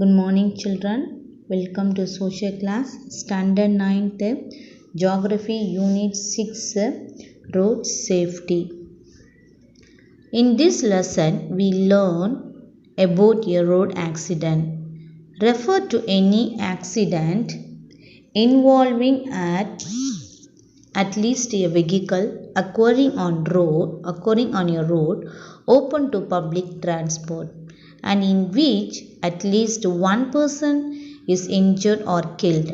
Good morning, children. Welcome to social class, Standard 9th, Geography Unit 6, Road Safety. In this lesson, we learn about a road accident. Refer to any accident involving at least a vehicle occurring on a road open to public transport, and in which at least one person is injured or killed.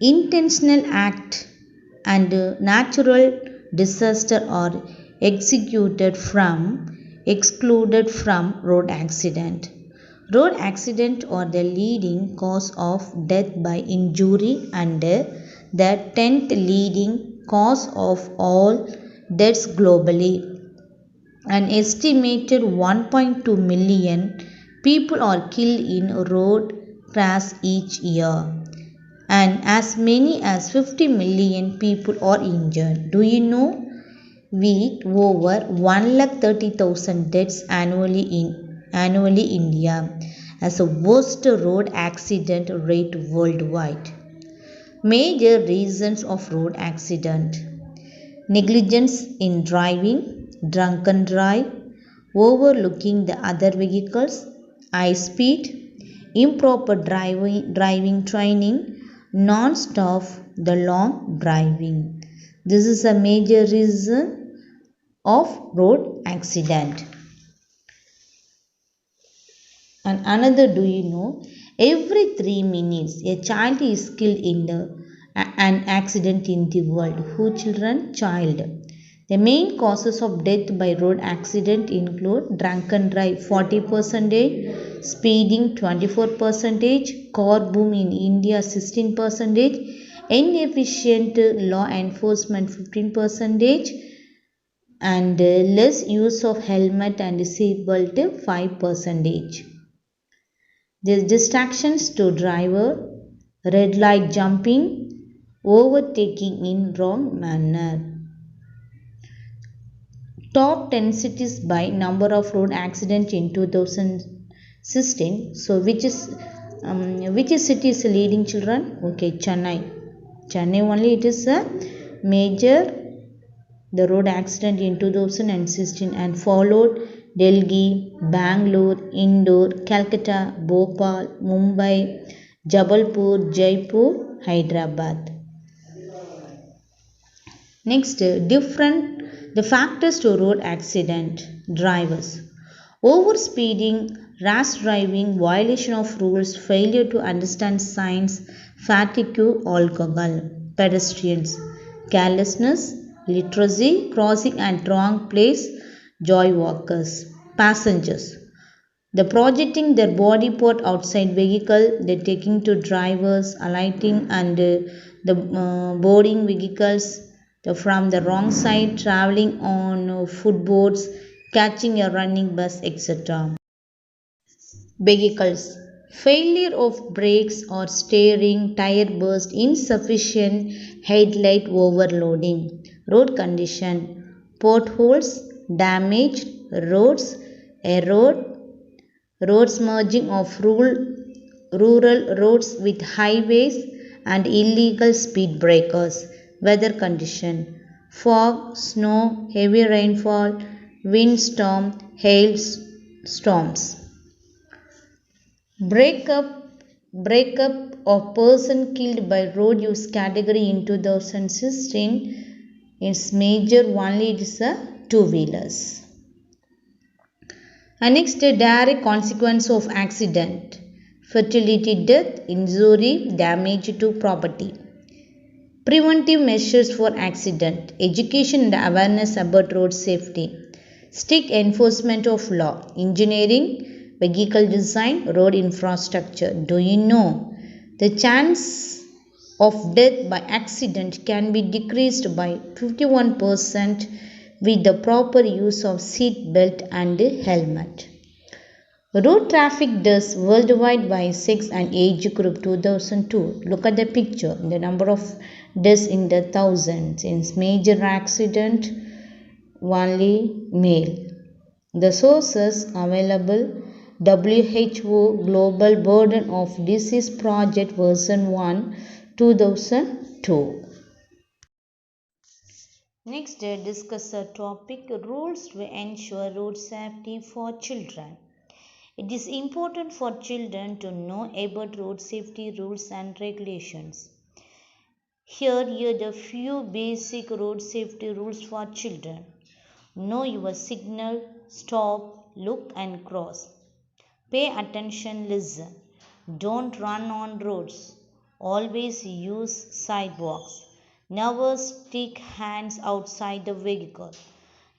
Intentional act and natural disaster are excluded from road accident. Road accident are the leading cause of death by injury and the 10th leading cause of all deaths globally. An estimated 1.2 million people are killed in road crash each year, and as many as 50 million people are injured. Do you know? With over 130,000 deaths annually, India has the worst road accident rate worldwide. Major reasons of road accident: negligence in driving, drunken drive, overlooking the other vehicles, high speed, improper driving training, non-stop the long driving. This is a major reason of road accident. And another, do you know? Every 3 minutes, a child is killed in an accident in the world. Who children? Child. The main causes of death by road accident include drunken drive 40%, speeding 24%, car boom in India 16%, inefficient law enforcement 15%, and less use of helmet and seatbelt 5%. These distractions to driver, red light jumping, overtaking in wrong manner. Top 10 cities by number of road accidents in 2016. So which city is leading, children? Okay, Chennai. Chennai only, it is a major the road accident in 2016, and followed Delhi, Bangalore, Indore, Calcutta, Bhopal, Mumbai, Jabalpur, Jaipur, Hyderabad. Next, the factors to road accident: drivers, overspeeding, rash driving, violation of rules, failure to understand signs, fatigue, alcohol. Pedestrians, carelessness, literacy, crossing at wrong place, joy walkers. Passengers, the projecting their body part outside vehicle, the taking to drivers, alighting and the boarding vehicles, from the wrong side, traveling on footboards, catching a running bus, etc. Vehicles, failure of brakes or steering, tire burst, insufficient headlight overloading. Road condition, potholes, damaged roads, erode, roads merging of rural roads with highways, and illegal speed breakers. Weather condition, fog, snow, heavy rainfall, windstorm, hail storms. Breakup of person killed by road use category in 2016. Its major only it is a two-wheelers. And next, a direct consequence of accident: fertility, death, injury, damage to property. Preventive measures for accident: education and awareness about road safety, strict enforcement of law, engineering, vehicle design, road infrastructure. Do you know the chance of death by accident can be decreased by 51% with the proper use of seat belt and helmet? Road traffic deaths worldwide by sex and age group 2002. Look at the picture. The number of deaths in the thousands. In major accident, only male. The sources available: WHO Global Burden of Disease Project version 1 2002. Next, discuss the topic rules to ensure road safety for children. It is important for children to know about road safety rules and regulations. Here are the few basic road safety rules for children. Know your signal, stop, look and cross. Pay attention, listen. Don't run on roads. Always use sidewalks. Never stick hands outside the vehicle.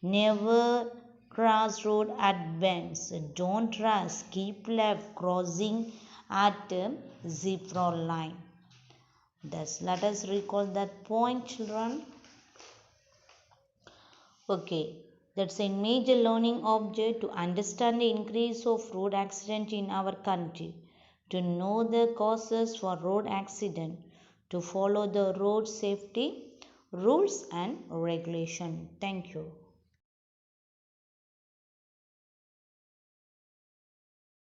Never cross road at bends. Don't rush. Keep left crossing at the zebra line. Thus, let us recall that point, children. Okay, that's a major learning object to understand the increase of road accident in our country, to know the causes for road accident, to follow the road safety rules and regulation. Thank you.